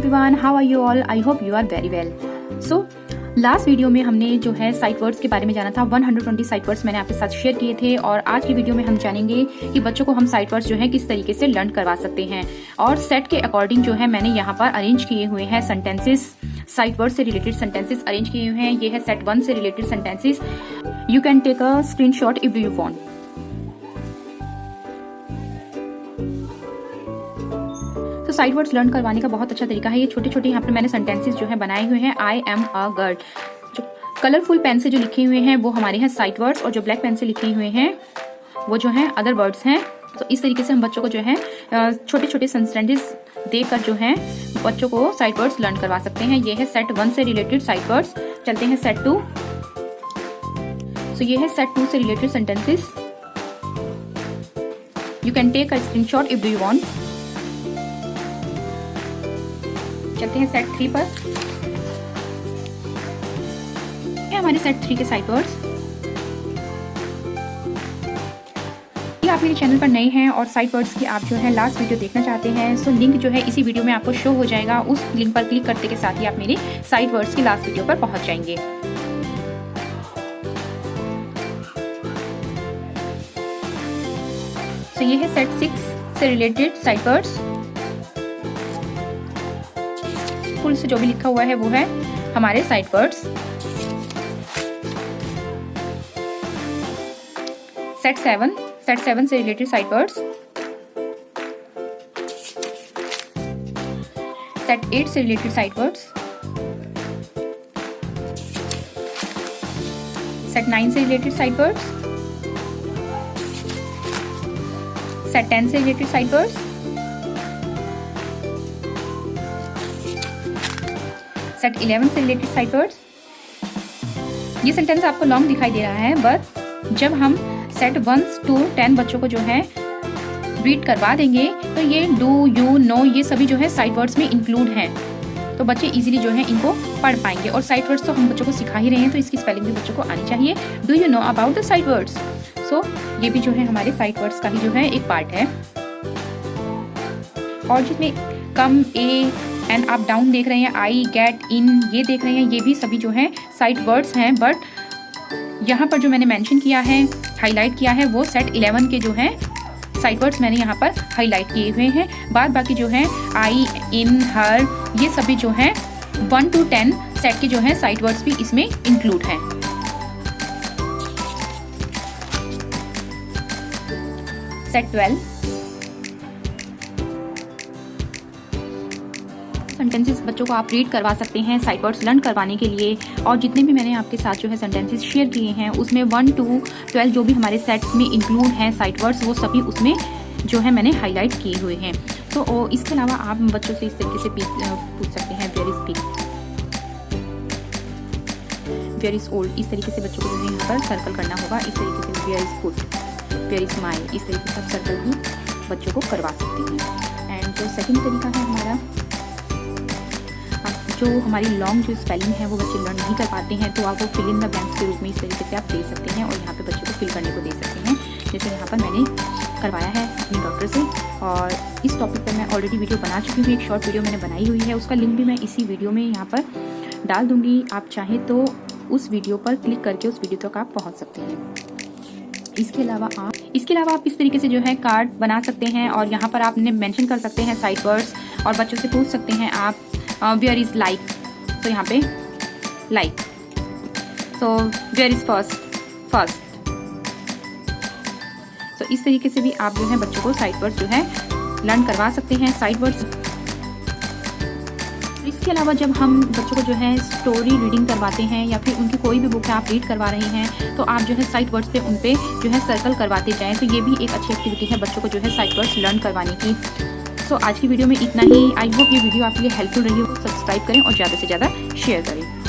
Everyone, how are you all? I hope you are very well. So last video में हमने जो है sight words के बारे में जाना था। 120 साइट वर्ड्स मैंने आपके साथ शेयर किए थे और आज की वीडियो में हम जानेंगे कि बच्चों को हम साइट वर्ड्स जो है किस तरीके से लर्न करवा सकते हैं। और सेट के अकॉर्डिंग जो है मैंने यहाँ पर अरेंज किए हुए हैं सेंटेंसेस, साइट वर्ड से रिलेटेड सेंटेंसेस अरेंज किए हुए हैं। ये है सेट 1 से related sentences. You can take a screenshot if you want. तो साइट वर्ड्स लर्न करवाने का बहुत अच्छा तरीका है। ये छोटे छोटे यहाँ पर मैंने सेंटेंसेस जो है बनाए हुए हैं। आई एम अ गर्ल, जो कलरफुल पेन से जो लिखे हुए हैं वो हमारे हैं साइट वर्ड्स, और जो ब्लैक पेन से लिखे हुए हैं वो जो है अदर वर्ड्स हैं। तो इस तरीके से हम बच्चों को जो है छोटे छोटे सेंटेंसेस देकर जो है बच्चों को साइट वर्ड्स लर्न करवा सकते हैं। ये है सेट 1 से रिलेटेड साइट वर्ड्स। चलते हैं सेट 2। सो ये है सेट 2 से related sentences. You can take a screenshot if you want. चलते हैं सेट 3 पर। ये हमारे सेट 3 के साइट वर्ड्स। ये आप मेरे चैनल पर नए हैं और साइट वर्ड्स की आप जो है लास्ट वीडियो देखना चाहते हैं, सो लिंक जो है इसी वीडियो में आपको शो हो जाएगा। उस लिंक पर क्लिक करते के साथ ही आप मेरे साइट वर्ड्स की लास्ट वीडियो पर पहुंच जाएंगे। तो ये है सेट 6 से रिलेटेड साइट वर्ड्स। फुल से जो भी लिखा हुआ है वो है हमारे साइट वर्ड्स। सेट 7 से रिलेटेड साइट वर्ड्स। सेट 8 से रिलेटेड साइट वर्ड्स। सेट 9 से रिलेटेड साइट वर्ड्स। सेट 10 से रिलेटेड साइट वर्ड्स। सेट 11 से रिलेटेड साइट वर्ड्स। ये सेंटेंस आपको लॉन्ग दिखाई दे रहा है, बट जब हम सेट 1 to 10 बच्चों को जो है रीड करवा देंगे तो ये डू, यू, नो ये सभी जो है साइट वर्ड्स में इंक्लूड हैं। तो बच्चे इजीली जो है इनको पढ़ पाएंगे। और साइट वर्ड्स तो हम बच्चों को सिखा ही रहे हैं, तो इसकी स्पेलिंग भी बच्चों को आनी चाहिए। Do you know about the sight words? So ये भी जो है हमारे साइट वर्ड्स का ही जो है एक पार्ट है। और जिसमें कम, ए एंड आप डाउन देख रहे हैं, आई, गेट, इन ये देख रहे हैं, ये भी सभी जो है साइट वर्ड्स हैं। बट यहाँ पर जो मैंने मेंशन किया है, हाईलाइट किया है, वो सेट 11 के जो है साइट वर्ड्स मैंने यहाँ पर हाईलाइट किए हुए हैं। बाद बाकी जो है आई, इन, हर ये सभी जो है 1 to 10 सेट के जो है साइट वर्ड्स भी इसमें इंक्लूड हैं। सेट 12 सेंटेंसेस बच्चों को आप रीड करवा सकते हैं साइट वर्ड्स लर्न करवाने के लिए। और जितने भी मैंने आपके साथ जो है सेंटेंसेस शेयर किए हैं उसमें 1 to 12 जो भी हमारे सेट में इंक्लूड हैं साइट वर्ड्स, वो सभी उसमें जो है मैंने हाईलाइट किए हुए हैं। तो इसके अलावा आप बच्चों से इस तरीके से पूछ सकते हैं where is big, where is old. इस तरीके से बच्चों को जो है यहाँ पर सर्कल करना होगा। इस तरीके से where is good, where is my, इस तरीके से सर्कल भी बच्चों को करवा सकते हैं। एंड जो सेकेंड तरीका है हमारा, जो हमारी लॉन्ग जो स्पेलिंग है वो बच्चे लर्न नहीं कर पाते हैं, तो आप वो फिल इन द ब्लैंक्स के रूप में इस तरीके से आप दे सकते हैं और यहाँ पे बच्चों को फिल करने को दे सकते हैं। जैसे यहाँ पर मैंने करवाया है अपने डॉक्टर से, और इस टॉपिक पर मैं ऑलरेडी वीडियो बना चुकी हूँ। एक शॉर्ट वीडियो मैंने बनाई हुई है, उसका लिंक भी मैं इसी वीडियो में यहाँ पर डाल दूँगी। आप चाहें तो उस वीडियो पर क्लिक करके उस वीडियो तक आप पहुँच सकते हैं। इसके अलावा आप इस तरीके से जो है कार्ड बना सकते हैं और यहाँ पर आपने मेंशन कर सकते हैं साइट वर्ड्स, और बच्चों से पूछ सकते हैं आप वेयर इज लाइक, तो यहाँ पे लाइक, तो वेयर इज फर्स्ट। तो इस तरीके से भी आप जो है बच्चों को साइट वर्ड्स जो है लर्न करवा सकते हैं। साइट वर्ड्स इसके अलावा जब हम बच्चों को जो है स्टोरी रीडिंग करवाते हैं या फिर उनकी कोई भी बुक है आप रीड करवा रहे हैं, तो आप जो है साइट वर्ड्स पे उन पे जो है सर्कल करवाते जाएं, तो ये भी एक अच्छी एक्टिविटी है बच्चों को जो है साइट वर्ड्स लर्न करवाने की। सो आज की वीडियो में इतना ही। आई होप ये वीडियो आपके लिए हेल्पफुल रही हो। सब्सक्राइब करें और ज़्यादा से ज़्यादा शेयर करें।